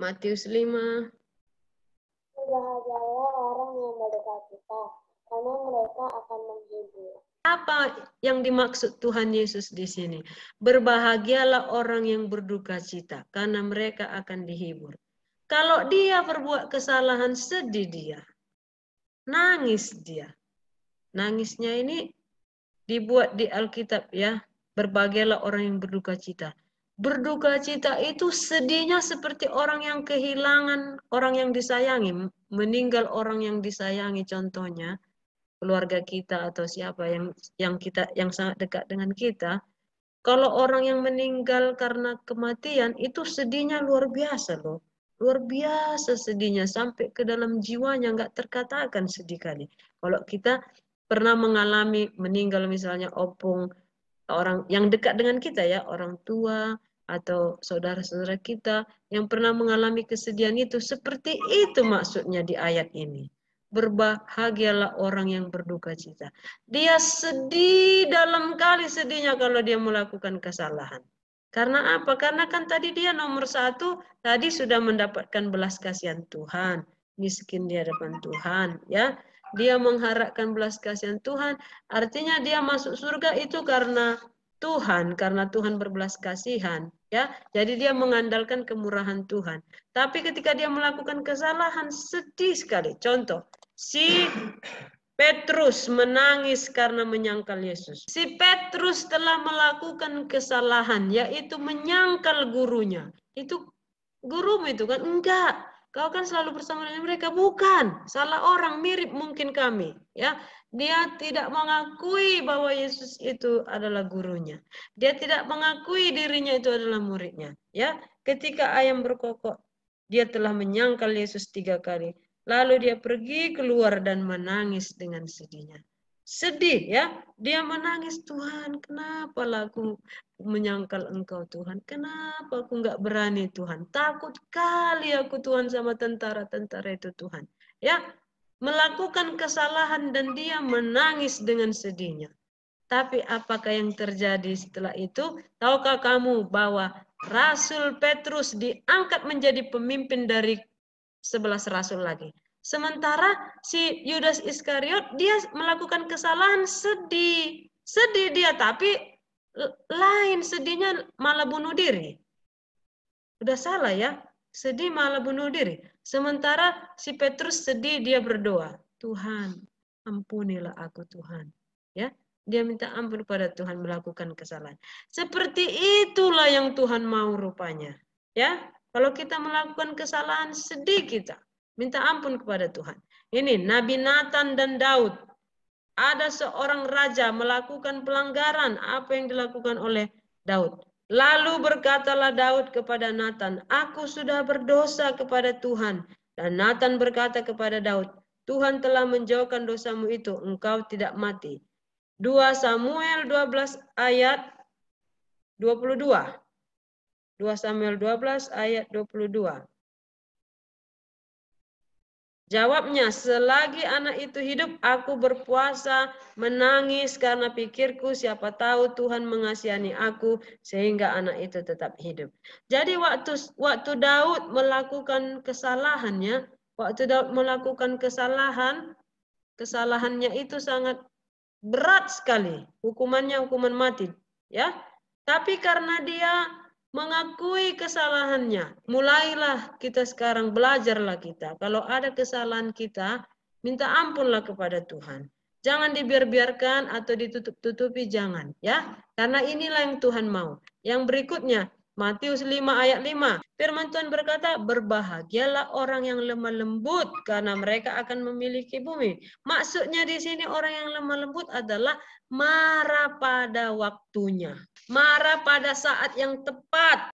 Matius 5. Berbahagialah orang yang berdukacita, karena mereka akan menghibur. Apa yang dimaksud Tuhan Yesus di sini? Berbahagialah orang yang berdukacita, karena mereka akan dihibur. Kalau dia berbuat kesalahan, sedih dia. Nangis dia. Nangisnya ini dibuat di Alkitab ya. Berbahagialah orang yang berdukacita. Berdukacita itu sedihnya seperti orang yang kehilangan orang yang disayangi, meninggal orang yang disayangi, contohnya keluarga kita atau siapa yang sangat dekat dengan kita. Kalau orang yang meninggal karena kematian itu sedihnya luar biasa loh. Luar biasa sedihnya sampai ke dalam jiwanya, nggak terkatakan sedih kali. Kalau kita pernah mengalami meninggal misalnya opung orang yang dekat dengan kita ya, orang tua atau saudara-saudara kita yang pernah mengalami kesedihan itu, seperti itu maksudnya di ayat ini. Berbahagialah orang yang berduka cita. Dia sedih dalam kali sedihnya kalau dia melakukan kesalahan. Karena apa? Karena kan tadi dia nomor 1 tadi sudah mendapatkan belas kasihan Tuhan, miskin di hadapan Tuhan, ya. Dia mengharapkan belas kasihan Tuhan, artinya dia masuk surga itu karena Tuhan berbelas kasihan, ya. Jadi dia mengandalkan kemurahan Tuhan. Tapi ketika dia melakukan kesalahan, sedih sekali. Contoh, si Petrus menangis karena menyangkal Yesus. Si Petrus telah melakukan kesalahan, yaitu menyangkal gurunya. Itu gurumu itu kan? Enggak. Kau kan selalu bersama dengan mereka. Bukan. Salah orang, mirip mungkin kami. Ya, dia tidak mengakui bahwa Yesus itu adalah gurunya. Dia tidak mengakui dirinya itu adalah muridnya. Ya, ketika ayam berkokok, dia telah menyangkal Yesus 3 kali. Lalu dia pergi keluar dan menangis dengan sedihnya. Sedih ya, dia menangis, Tuhan, kenapa aku menyangkal Engkau Tuhan? Kenapa aku nggak berani Tuhan? Takut kali aku Tuhan sama tentara-tentara itu Tuhan. Ya, melakukan kesalahan dan dia menangis dengan sedihnya. Tapi apakah yang terjadi setelah itu? Tahukah kamu bahwa Rasul Petrus diangkat menjadi pemimpin dari 11 rasul lagi. Sementara si Yudas Iskariot dia melakukan kesalahan, sedih. Sedih dia, tapi lain sedihnya malah bunuh diri. Udah salah ya, sedih malah bunuh diri. Sementara si Petrus sedih, dia berdoa, Tuhan, ampunilah aku Tuhan. Ya, dia minta ampun pada Tuhan melakukan kesalahan. Seperti itulah yang Tuhan mau rupanya. Ya, kalau kita melakukan kesalahan, sedih kita. Minta ampun kepada Tuhan. Ini Nabi Nathan dan Daud. Ada seorang raja melakukan pelanggaran. Apa yang dilakukan oleh Daud? Lalu berkatalah Daud kepada Nathan, aku sudah berdosa kepada Tuhan. Dan Nathan berkata kepada Daud, Tuhan telah menjauhkan dosamu itu, engkau tidak mati. 2 Samuel 12 ayat 22. 2 Samuel 12 ayat 22. Jawabnya, selagi anak itu hidup, aku berpuasa, menangis karena pikirku siapa tahu Tuhan mengasihani aku sehingga anak itu tetap hidup. Jadi waktu Daud melakukan kesalahannya, kesalahannya itu sangat berat sekali, hukumannya hukuman mati, ya. Tapi karena dia mengakui kesalahannya, mulailah kita sekarang, belajarlah kita. Kalau ada kesalahan kita, minta ampunlah kepada Tuhan. Jangan dibiarkan atau ditutup-tutupi, jangan, ya. Karena inilah yang Tuhan mau. Yang berikutnya, Matius 5 ayat 5. Firman Tuhan berkata, berbahagialah orang yang lemah lembut karena mereka akan memiliki bumi. Maksudnya di sini orang yang lemah lembut adalah marah pada waktunya. Marah pada saat yang tepat.